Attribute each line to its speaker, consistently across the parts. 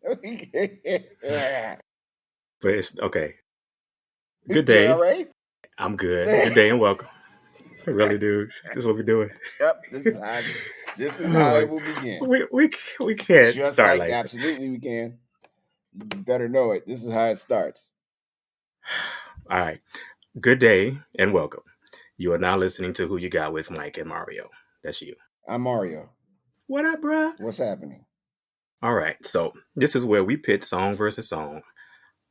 Speaker 1: But it's okay.
Speaker 2: You
Speaker 1: Good
Speaker 2: doing all
Speaker 1: day.
Speaker 2: right?
Speaker 1: I'm good. Good day and welcome. Really, dude. This is what we're doing.
Speaker 2: Yep, this is how it will begin.
Speaker 1: We can't
Speaker 2: Just
Speaker 1: start
Speaker 2: like
Speaker 1: like that.
Speaker 2: absolutely we can. You better know it. This is how it starts.
Speaker 1: All right. Good day and welcome. You are now listening to Who You Got with Mike and Mario. That's you.
Speaker 2: I'm Mario.
Speaker 1: What up, bruh?
Speaker 2: What's happening?
Speaker 1: All right. So this is where we pit song versus song,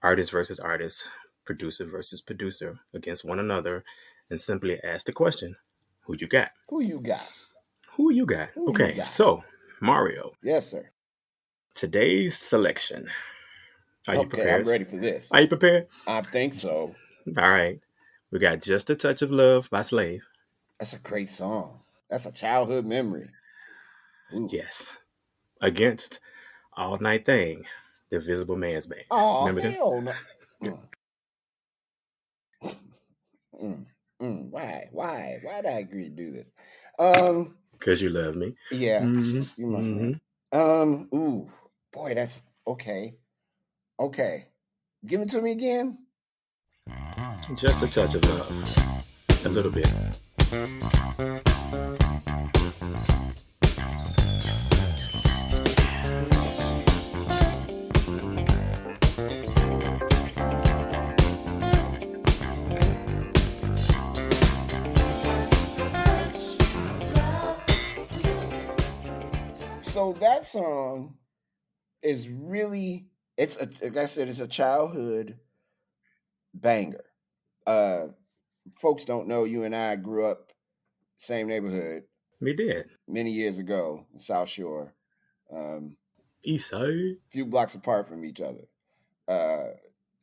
Speaker 1: artist versus artist, producer versus producer against one another, and simply ask the question, who you got?
Speaker 2: Who you got?
Speaker 1: Who you got?
Speaker 2: Who
Speaker 1: Okay,
Speaker 2: you got?
Speaker 1: so Mario,
Speaker 2: Yes, sir.
Speaker 1: today's selection. Are you
Speaker 2: Okay,
Speaker 1: prepared?
Speaker 2: I'm ready for this.
Speaker 1: Are you prepared?
Speaker 2: I think so.
Speaker 1: All right. We got Just a Touch of Love by Slave.
Speaker 2: That's a great song. That's a childhood memory. Ooh.
Speaker 1: Yes. Against All Night Thing, the Invisible Man's Band.
Speaker 2: Oh,
Speaker 1: Remember them?
Speaker 2: hell no. Why did I agree to do this?
Speaker 1: Because you love me.
Speaker 2: Yeah,
Speaker 1: Mm-hmm.
Speaker 2: you my friend. Ooh, boy, that's okay. Okay, give it to me again.
Speaker 1: Just a Touch of Love. A little bit.
Speaker 2: So that song is really like I said, it's a childhood banger. Folks don't know you and I grew up same neighborhood.
Speaker 1: We did.
Speaker 2: Many years ago in South Shore.
Speaker 1: East Side.
Speaker 2: Few blocks apart from each other.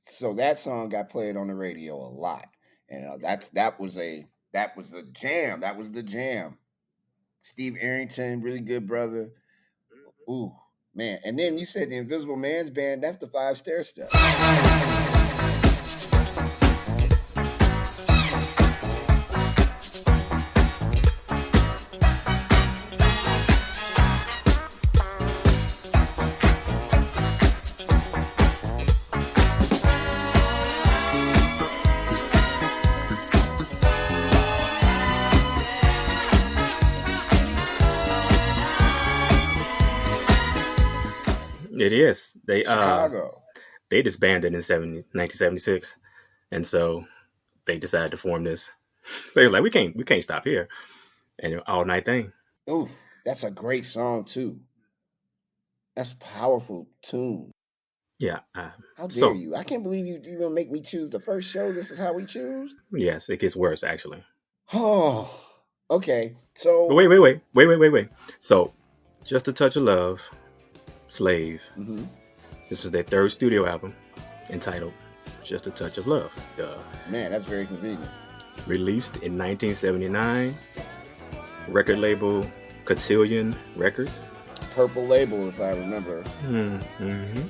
Speaker 2: So that song got played on the radio a lot, and that was the jam. That was the jam. Steve Arrington, really good brother. Ooh, man. And then you said the Invisible Man's Band. That's the 5 Stair Step.
Speaker 1: It is.
Speaker 2: Chicago.
Speaker 1: They disbanded in 1976, and so they decided to form this. They were like, we can't stop here, and All Night Thing.
Speaker 2: Ooh, that's a great song too. That's a powerful tune.
Speaker 1: Yeah.
Speaker 2: How dare you? I can't believe you even make me choose the first show. This is how we choose.
Speaker 1: Yes, it gets worse actually.
Speaker 2: Oh, okay. So
Speaker 1: But wait. So, Just a Touch of Love, Slave.
Speaker 2: Mm-hmm.
Speaker 1: This was their third studio album, entitled Just a Touch of Love. Duh.
Speaker 2: Man, that's very convenient.
Speaker 1: Released in 1979, record label Cotillion Records.
Speaker 2: Purple label, if I remember.
Speaker 1: Mm-hmm.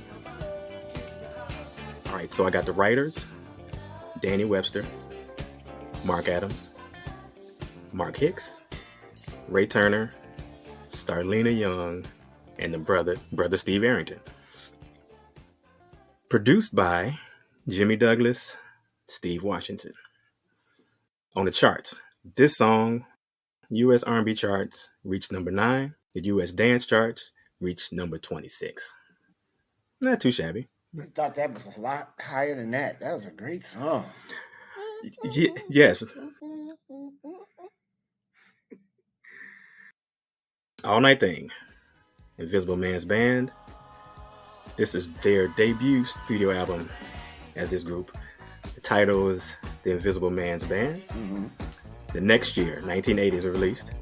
Speaker 1: All right, so I got the writers: Danny Webster, Mark Adams, Mark Hicks, Ray Turner, Starlina Young, and the brother Steve Arrington. Produced by Jimmy Douglas, Steve Washington. On the charts, this song, U.S. R&B charts, reached number 9. The U.S. dance charts reached number 26. Not too shabby.
Speaker 2: I thought that was a lot higher than that. That was a great song.
Speaker 1: Yes. All Night Thing, Invisible Man's Band. This is their debut studio album as this group. The title is The Invisible Man's Band.
Speaker 2: Mm-hmm.
Speaker 1: The next year, 1980, is released.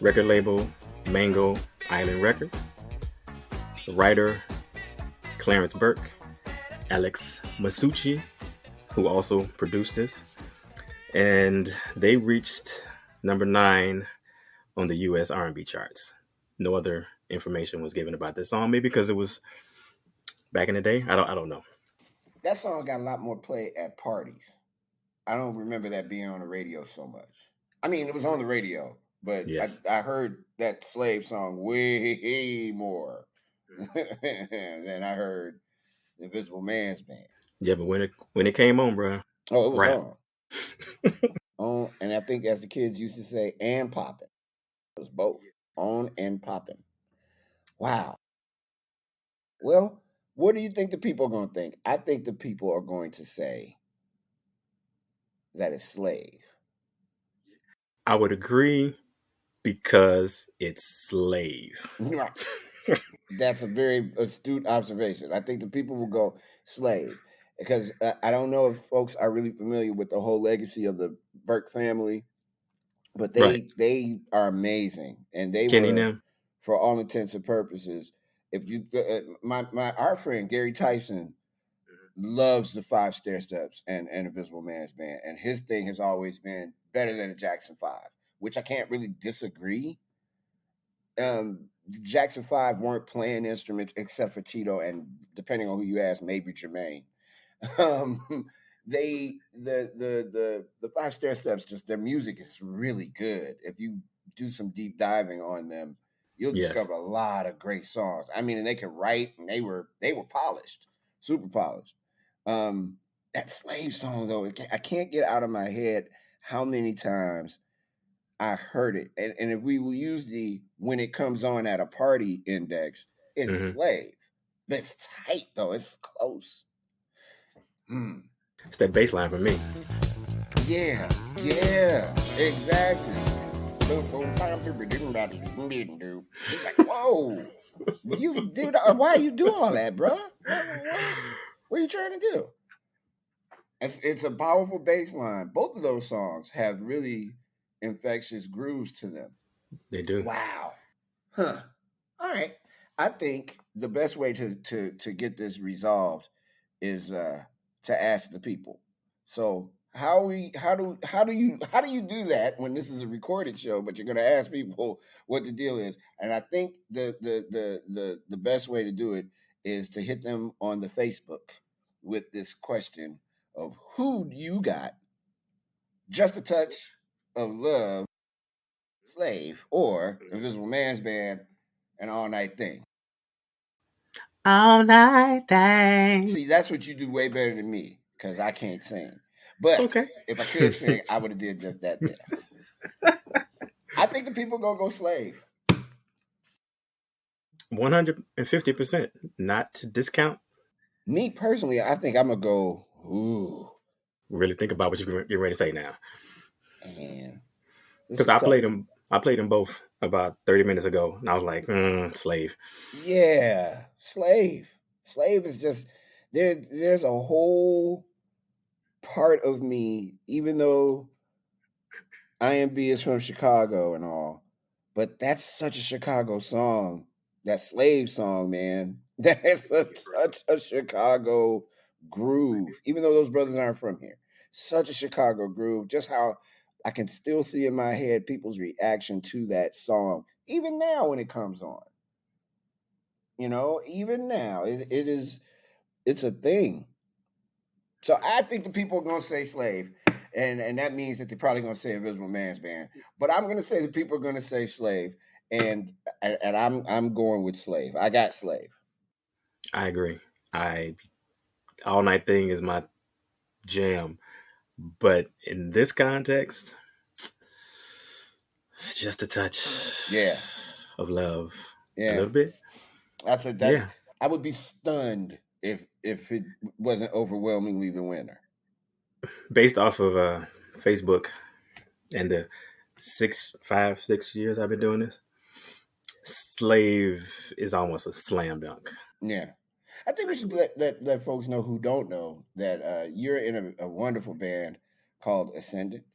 Speaker 1: Record label, Mango Island Records. The writer, Clarence Burke. Alex Masucci, who also produced this. And they reached number 9 on the U.S. R&B charts. No other information was given about this song, maybe because it was back in the day. I don't know.
Speaker 2: That song got a lot more play at parties. I don't remember that being on the radio so much. I mean, it was on the radio, but yes. I heard that Slave song way more And then I heard Invisible Man's Band.
Speaker 1: Yeah, but when it came on, bro,
Speaker 2: Oh, it was
Speaker 1: rap.
Speaker 2: on, and I think as the kids used to say, and popping. It was both on and popping. Wow. Well, what do you think the people are going to think? I think the people are going to say that it's Slave.
Speaker 1: I would agree because it's slave.
Speaker 2: That's a very astute observation. I think the people will go Slave because I don't know if folks are really familiar with the whole legacy of the Burke family, but
Speaker 1: Right.
Speaker 2: they are amazing, and they
Speaker 1: Kenny
Speaker 2: were,
Speaker 1: now.
Speaker 2: for all intents and purposes, if you my our friend Gary Tyson loves the Five Stair Steps and Invisible Man's Band, and his thing has always been better than the Jackson Five, which I can't really disagree. Jackson Five weren't playing instruments except for Tito, and depending on who you ask, maybe Jermaine. Um, the Five Stair Steps, just their music is really good. If you do some deep diving on them, you'll
Speaker 1: Yes.
Speaker 2: discover a lot of great songs. I mean, and they could write, and they were polished, super polished. That Slave song though, I can't get out of my head how many times I heard it. And if we will use the when it comes on at a party index, it's
Speaker 1: Hmm.
Speaker 2: Slave. But it's tight though. It's close. Hmm.
Speaker 1: It's that bass line for me.
Speaker 2: Yeah. Yeah. Exactly. He's like, whoa. You dude, why you do all that, bro? What are you trying to do? It's a powerful bass line. Both of those songs have really infectious grooves to them.
Speaker 1: They do.
Speaker 2: Wow. Huh. All right. I think the best way to get this resolved is to ask the people. So how do you do that when this is a recorded show, but you're going to ask people what the deal is? And I think the best way to do it is to hit them on the Facebook with this question of who you got, just a touch of love, Slave, or Invisible Man's Band, an all night thing.
Speaker 1: All night thing.
Speaker 2: See, that's what you do way better than me because I can't sing.
Speaker 1: It's
Speaker 2: But
Speaker 1: okay.
Speaker 2: if I could sing, I would have did just that there. I think the people gonna go Slave.
Speaker 1: 150%. Not to discount.
Speaker 2: Me personally, I think I'm gonna go. Ooh,
Speaker 1: Really think about what you're ready to say now.
Speaker 2: man, this
Speaker 1: Because
Speaker 2: is
Speaker 1: I
Speaker 2: tough.
Speaker 1: played them. I played them both about 30 minutes ago, and I was like, slave.
Speaker 2: Yeah, Slave. Slave is just there. There's a whole part of me, even though IMB is from Chicago and all, but that's such a Chicago song. That Slave song, man. That's such a Chicago groove. Even though those brothers aren't from here, such a Chicago groove. Just how I can still see in my head people's reaction to that song, even now when it comes on. You know, even now, it's a thing. So I think the people are going to say Slave, and that means that they're probably going to say Invisible Man's Band. But I'm going to say the people are going to say Slave, and I'm going with Slave. I got Slave.
Speaker 1: I agree. I All night thing is my jam, but in this context, just a touch
Speaker 2: Yeah,
Speaker 1: of love, a
Speaker 2: yeah.
Speaker 1: little bit.
Speaker 2: That's a that.
Speaker 1: Yeah,
Speaker 2: I would be stunned if it wasn't overwhelmingly the winner.
Speaker 1: based off of Facebook and the 6 years I've been doing this, slave is almost a slam dunk.
Speaker 2: Yeah. I think we should let folks know who don't know that you're in a wonderful band called Ascendant,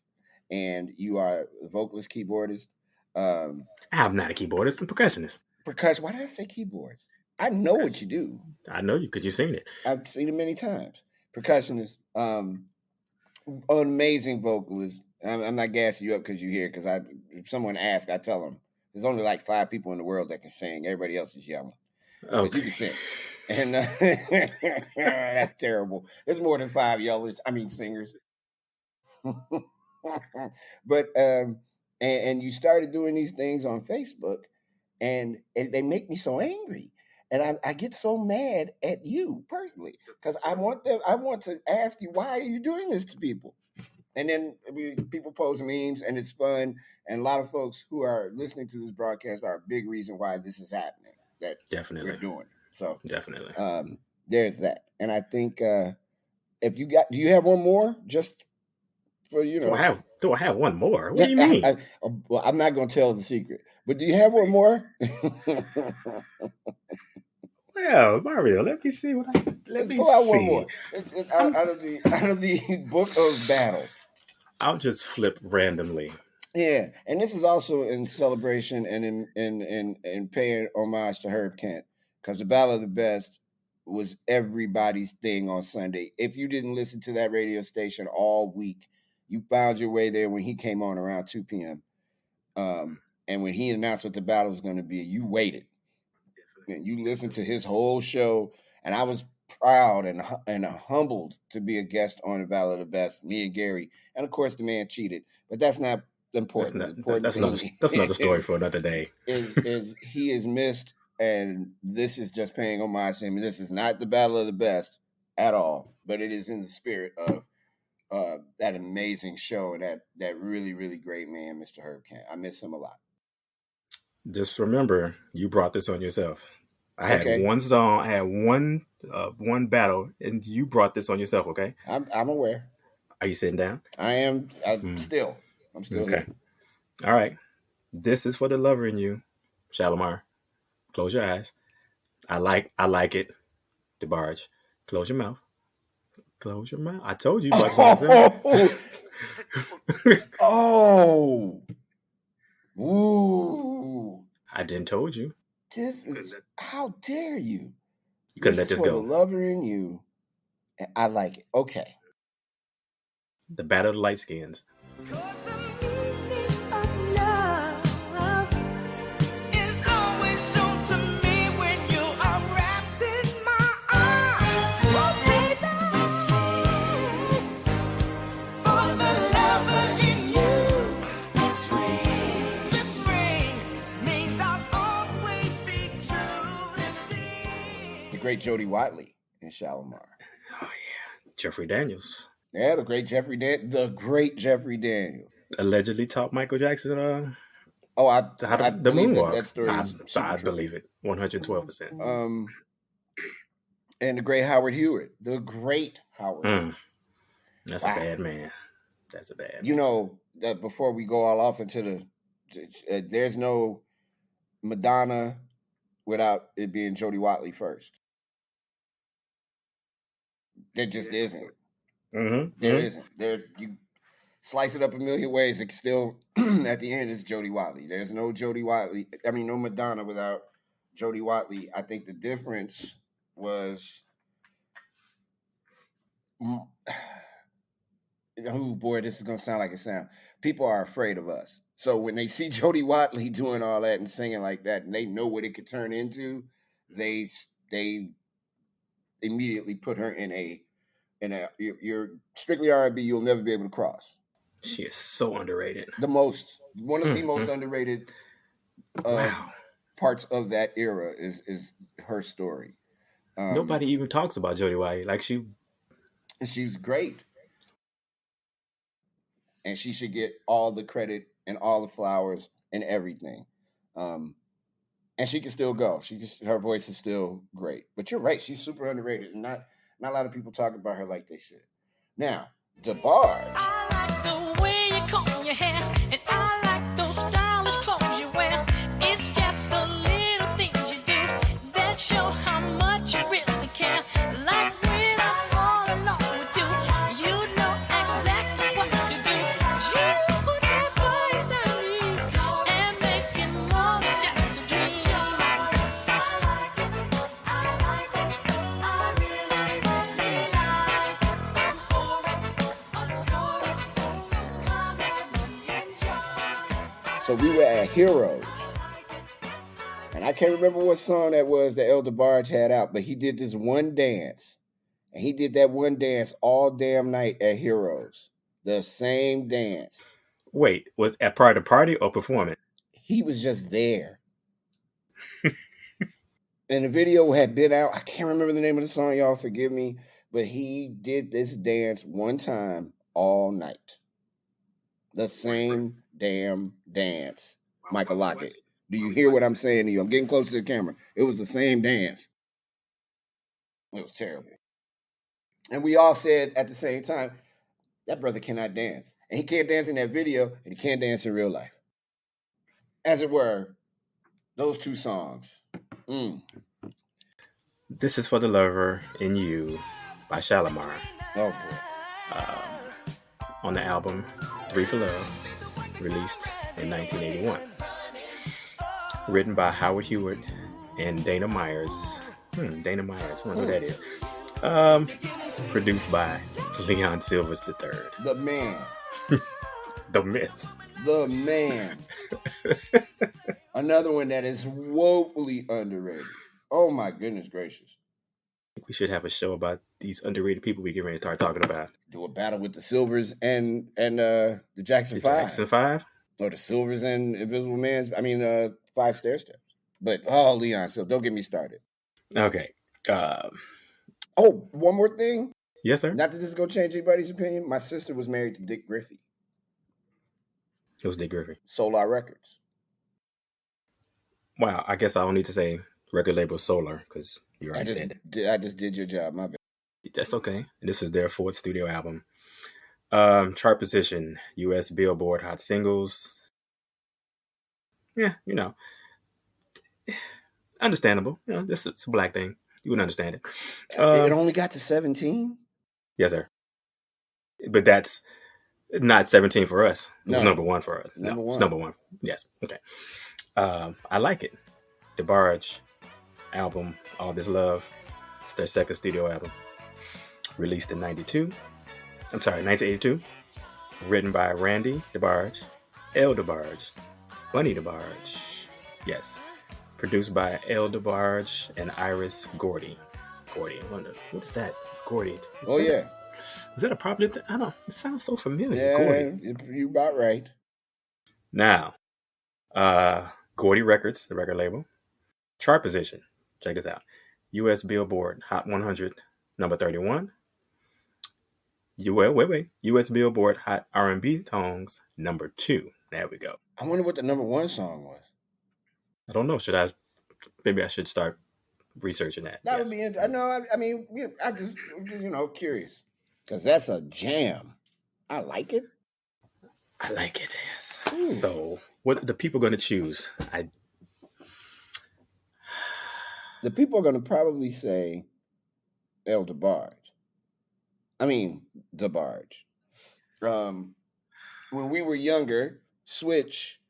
Speaker 2: and you are the vocalist, keyboardist, um,
Speaker 1: I'm not a keyboardist, I'm a percussionist.
Speaker 2: percussion. Why did I say keyboards? I know what you do.
Speaker 1: I know you because you've seen it.
Speaker 2: I've seen it many times. Percussionist, amazing vocalist. I'm not gassing you up because you're here. Because if someone asks, I tell them there's only like 5 people in the world that can sing. Everybody else is yelling, but you
Speaker 1: Okay.
Speaker 2: can sing, and that's terrible. There's more than 5 yellers. I mean singers. But and you started doing these things on Facebook, and they make me so angry. And I get so mad at you personally because I want to ask you, why are you doing this to people? And then people post memes and it's fun. And a lot of folks who are listening to this broadcast are a big reason why this is happening, that
Speaker 1: Definitely.
Speaker 2: we're doing it. So
Speaker 1: Definitely.
Speaker 2: There's that. And I think if do you have one more just for,
Speaker 1: Do I have one more? What do you mean?
Speaker 2: Well, I'm not going to tell the secret, but do you have one more?
Speaker 1: Well, Mario, let me see what I let me
Speaker 2: pull out
Speaker 1: see.
Speaker 2: one more. It's out of the book of battles.
Speaker 1: I'll just flip randomly.
Speaker 2: Yeah, and this is also in celebration and in paying homage to Herb Kent, because the Battle of the Best was everybody's thing on Sunday. If you didn't listen to that radio station all week, you found your way there when he came on around 2 p.m. And when he announced what the battle was going to be, you waited. And you listened to his whole show, and I was proud and humbled to be a guest on the Battle of the Best. Me and Gary, and of course the man cheated, but that's not important.
Speaker 1: That's another story for another day.
Speaker 2: Is he is missed, and this is just paying homage to him. This is not the Battle of the Best at all, but it is in the spirit of that amazing show and that really, really great man, Mr. Herb Kent. I miss him a lot.
Speaker 1: Just remember, you brought this on yourself. I had one song, I had one battle, and you brought this on yourself. Okay,
Speaker 2: I'm aware.
Speaker 1: Are you sitting down?
Speaker 2: I am. I'm still okay. Here.
Speaker 1: All right. This is for the lover in you, Shalimar. Close your eyes. I like it. DeBarge. Close your mouth. Close your mouth. I told you.
Speaker 2: Oh. Ooh.
Speaker 1: I didn't told you.
Speaker 2: This is, how dare you?
Speaker 1: You couldn't let this go.
Speaker 2: The lover in you. And I like it. Okay.
Speaker 1: The Battle of the Light Skins.
Speaker 2: Great Jody Watley in Shalimar.
Speaker 1: Oh yeah, Jeffrey Daniels.
Speaker 2: Yeah, the great Jeffrey Daniels.
Speaker 1: Allegedly taught Michael Jackson the
Speaker 2: moonwalk. That story
Speaker 1: I believe it 112%.
Speaker 2: And the great Howard Hewitt.
Speaker 1: That's a bad man. That's a bad man.
Speaker 2: You know, that before we go all off into there's no Madonna without it being Jody Watley first. There just isn't. There isn't. There, you slice it up a million ways. It still, at the end, it's Jody Watley. There's no Jody Watley. I mean, no Madonna without Jody Watley. I think the difference was, oh boy, this is gonna sound like it sounds. People are afraid of us. So when they see Jody Watley doing all that and singing like that, and they know what it could turn into, they immediately put her in a you're strictly R&B, you'll never be able to cross.
Speaker 1: She is so underrated.
Speaker 2: One of the most underrated parts of that era is her story.
Speaker 1: Nobody even talks about Jody Watley. Like
Speaker 2: she's great. And she should get all the credit and all the flowers and everything. And she can still go. Her voice is still great. But you're right, she's super underrated, and not a lot of people talk about her like they should. Now, DeBarge.
Speaker 3: I like the way you comb your hair, and I like those stylish clothes you wear. It's just the little things you do that show how much you really care. Like when I'm all alone with you, you know exactly what to do. You put that voice on me and make it more than just a dream.
Speaker 2: So we were at Heroes. And I can't remember what song that was that El DeBarge had out, but he did this one dance. And he did that one dance all damn night at Heroes. The same dance.
Speaker 1: Wait, was at part of the party or performing?
Speaker 2: He was just there. And the video had been out. I can't remember the name of the song, y'all forgive me, but he did this dance one time all night. The same damn dance. Michael Lockett. Do you hear what I'm saying to you? I'm getting close to the camera. It was the same dance. It was terrible. And we all said at the same time, that brother cannot dance. And he can't dance in that video, and he can't dance in real life. As it were, those two songs.
Speaker 1: This is for the Lover in You by Shalimar.
Speaker 2: Oh, boy.
Speaker 1: On the album 3 for Love, released in 1981. Written by Howard Hewitt and Dana Myers. Dana Myers, I don't know who that is. Produced by Leon Silvers III.
Speaker 2: The man.
Speaker 1: The myth.
Speaker 2: The man. Another one that is woefully underrated. Oh my goodness gracious.
Speaker 1: We should have a show about these underrated people we get ready to start talking about.
Speaker 2: Do a battle with the Silvers and the Jackson 5.
Speaker 1: Jackson 5?
Speaker 2: Or the Silvers and Invisible Man's, 5 Stair Steps. But, Leon, so don't get me started.
Speaker 1: Okay.
Speaker 2: One more thing.
Speaker 1: Yes, sir.
Speaker 2: Not that this is going to change anybody's opinion. My sister was married to Dick Griffey.
Speaker 1: It was Dick Griffey.
Speaker 2: Solar Records.
Speaker 1: Wow, I guess I don't need to say record label Solar because you already said it.
Speaker 2: I just did your job, my bad.
Speaker 1: That's okay. This was their 4th studio album. Chart position, U.S. Billboard Hot Singles. Yeah, understandable. This is a black thing. You wouldn't understand it.
Speaker 2: It only got to 17?
Speaker 1: Yes, sir. But that's not 17 for us. It was number 1 for us.
Speaker 2: Number one.
Speaker 1: It's number 1. Yes. Okay. I like it. The Barge album, All This Love. It's their 2nd studio album. Released in 1982. Written by Randy DeBarge, El DeBarge, Bunny DeBarge. Yes. Produced by El DeBarge and Iris Gordy. I wonder, what is that? It's Gordy.
Speaker 2: Yeah.
Speaker 1: Is that a popular thing? I don't know. It sounds so familiar.
Speaker 2: Yeah,
Speaker 1: Gordy.
Speaker 2: You're about right.
Speaker 1: Now, Gordy Records, the record label. Chart position. Check this out. U.S. Billboard Hot 100, number 31. U.S. Billboard Hot R&B Songs, number 2. There we go.
Speaker 2: I wonder what the number 1 song was.
Speaker 1: I don't know. Maybe I should start researching that.
Speaker 2: That would be interesting. I just, curious. Because that's a jam. I like it.
Speaker 1: Yes. Ooh. So, what are the people going to choose?
Speaker 2: The people are going to probably say El DeBarge. DeBarge. When we were younger, Switch,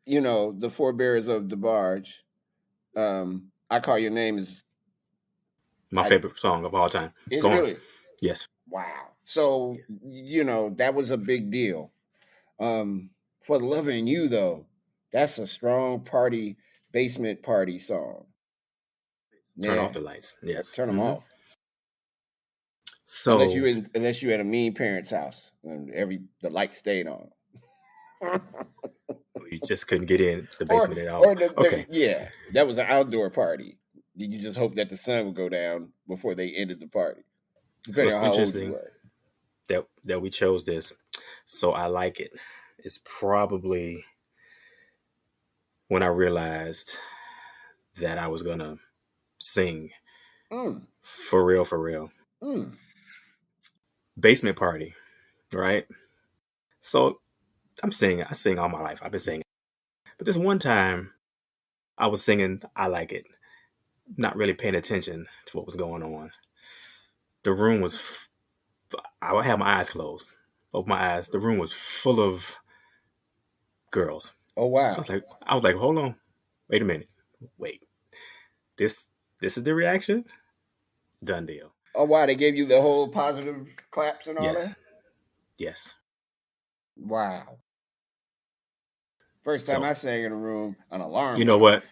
Speaker 2: the forebearers of DeBarge, I Call Your Name is
Speaker 1: my favorite song of all time.
Speaker 2: Is really?
Speaker 1: Yes.
Speaker 2: Wow. So, that was a big deal. For the Lover in You, though, that's a strong basement party song.
Speaker 1: Turn off the lights. Yes.
Speaker 2: Turn them off.
Speaker 1: So
Speaker 2: unless you at a mean parent's house and the light stayed on.
Speaker 1: You just couldn't get in the basement at all.
Speaker 2: Yeah, that was an outdoor party. You just hope that the sun would go down before they ended the party.
Speaker 1: So it's interesting that we chose this. So I like it. It's probably when I realized that I was gonna sing for real. Basement party, right? So I'm singing. I sing all my life. I've been singing. But this one time, I was singing I Like It, not really paying attention to what was going on. The room was, I had my eyes closed. Open my eyes. The room was full of girls.
Speaker 2: Oh, wow.
Speaker 1: I was like, hold on. Wait a minute. Wait. This is the reaction? Done deal.
Speaker 2: Oh, wow. They gave you the whole positive claps and all that?
Speaker 1: Yes.
Speaker 2: Wow. First time I sang in a room, an alarm.
Speaker 1: You know what?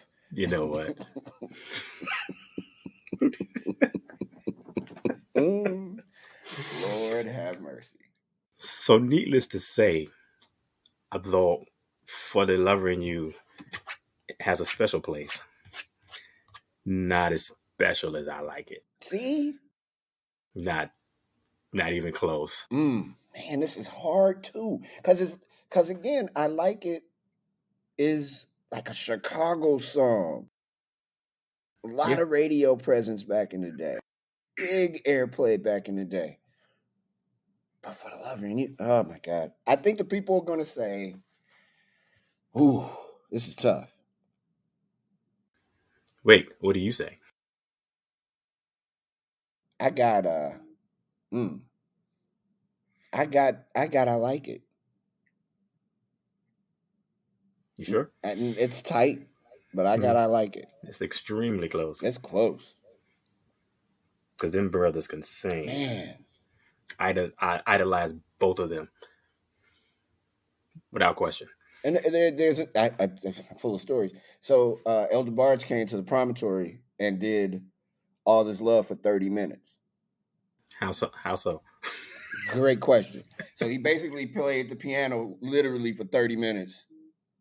Speaker 2: Lord have mercy.
Speaker 1: So needless to say, although For the Lover in You has a special place not as special as I Like It.
Speaker 2: See?
Speaker 1: Not even close.
Speaker 2: Man, this is hard too. Because again, I Like It is like a Chicago song. A lot of radio presence back in the day. Big airplay back in the day. But for the love of you, oh my God. I think the people are going to say, ooh, this is tough.
Speaker 1: Wait, what do you say?
Speaker 2: I got I Like It.
Speaker 1: You sure?
Speaker 2: And it's tight, but I Like It.
Speaker 1: It's extremely close.
Speaker 2: It's close.
Speaker 1: Because them brothers can sing.
Speaker 2: Man.
Speaker 3: I idolize both of them without question.
Speaker 2: And there's I'm full of stories. So Elder Barge came to the promontory and did All This Love for 30 minutes.
Speaker 1: How so?
Speaker 2: Great question. So he basically played the piano literally for 30 minutes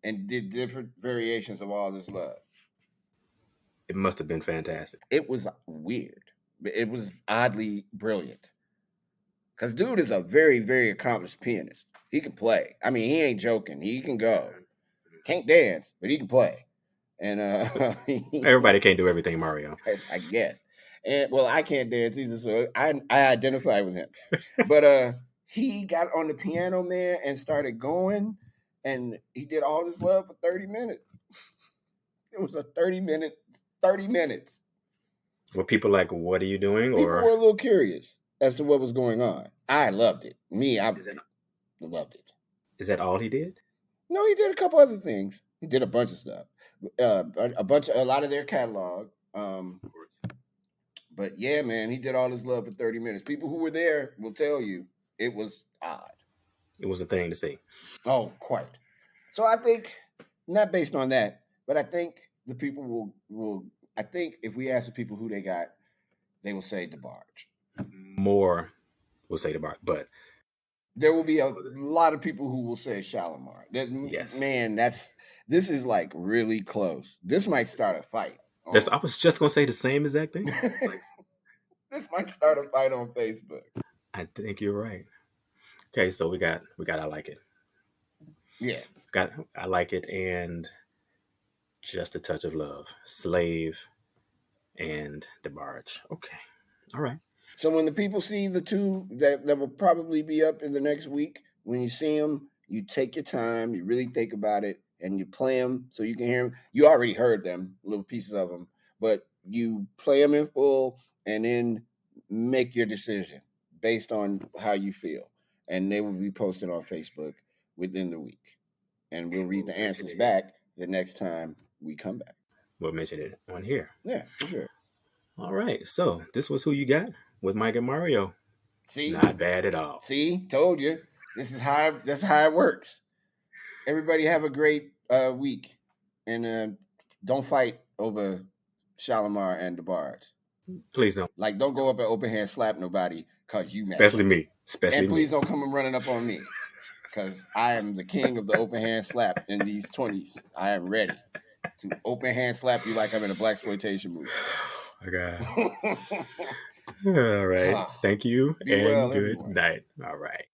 Speaker 2: and did different variations of All This Love.
Speaker 1: It must have been fantastic.
Speaker 2: It was weird. It was oddly brilliant. Because dude is a very, very accomplished pianist. He can play. I mean, he ain't joking. He can go. Can't dance, but he can play. And
Speaker 1: everybody can't do everything, Mario.
Speaker 2: I guess. And well, I can't dance either, so I identify with him. But he got on the piano, man, and started going, and he did All This Love for 30 minutes. It was a 30 minutes.
Speaker 1: Were people like, what are you doing?
Speaker 2: People were a little curious as to what was going on. I loved it. I loved it.
Speaker 1: Is that all he did?
Speaker 2: No, he did a couple other things. He did a bunch of stuff. A lot of their catalog. But yeah, man, he did All This Love for 30 minutes. People who were there will tell you it was odd.
Speaker 1: It was a thing to see.
Speaker 2: Oh, quite. So I think, not based on that, but I think the people will I think if we ask the people who they got, they will say DeBarge.
Speaker 1: More will say DeBarge, but
Speaker 2: there will be a lot of people who will say Shalimar.
Speaker 1: Yes.
Speaker 2: Man, this is like really close. This might start a fight.
Speaker 1: I was just going to say the same exact thing.
Speaker 2: This might start a fight on Facebook.
Speaker 1: I think you're right. Okay, so we got I Like It.
Speaker 2: Yeah.
Speaker 1: Got I Like It and Just a Touch of Love, Slave, and DeBarge. Okay. All right.
Speaker 2: So when the people see the two that will probably be up in the next week, when you see them, you take your time, you really think about it, and you play them so you can hear them. You already heard them, little pieces of them, but you play them in full and then make your decision based on how you feel. And they will be posted on Facebook within the week. And we'll read the answers back the next time we come back.
Speaker 1: We'll mention it on here.
Speaker 2: Yeah, for sure.
Speaker 1: All right. So this was Who You Got with Mike and Mario.
Speaker 2: See?
Speaker 1: Not bad at all.
Speaker 2: See? Told you. That's how it works. Everybody have a great week. And don't fight over Shalimar and DeBarge.
Speaker 1: Please don't.
Speaker 2: Like, don't go up and open hand slap nobody because you mad.
Speaker 1: Especially me.
Speaker 2: And please don't come and running up on me because I am the king of the open hand slap in these 20s. I am ready to open hand slap you like I'm in a blaxploitation movie.
Speaker 1: Oh, God. All right. Thank you and good night. All right.